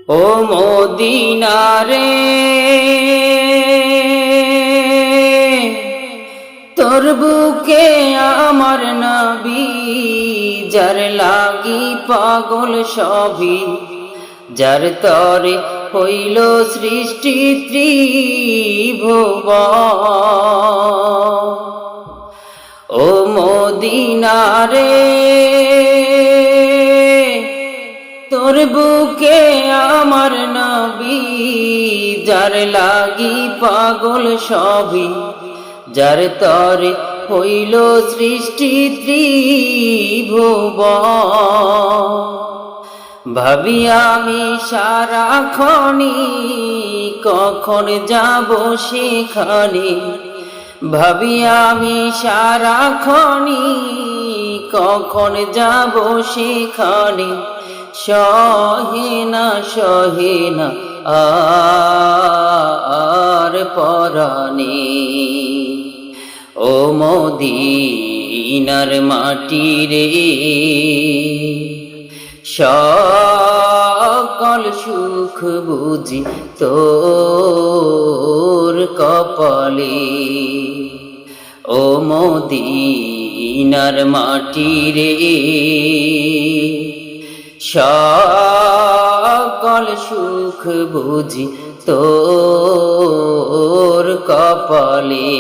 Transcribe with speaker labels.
Speaker 1: ও Medina রে, তোর বুকে আমার নবী, যার লাগি পাগল সবই, যার তরে হইল সৃষ্টি ত্রিভুবন। ও মদিনা রে, তোর বুকে আমার নবী, যার লাগি পাগল সবই, যার তরে হইল সৃষ্টি ত্রিভুবন। ভাবি আমি সারাক্ষণি কখন যাব সেখানে, ভাবি আমি সারাক্ষণি কখন যাব সেখানে, সহে না আর পরাণে। ও মদিনার মাটি রে, সকল সুখ বুঝি তোর কপালে। ও মদিনার মাটি রে, সকল সুখ বুঝি তোর কপালে।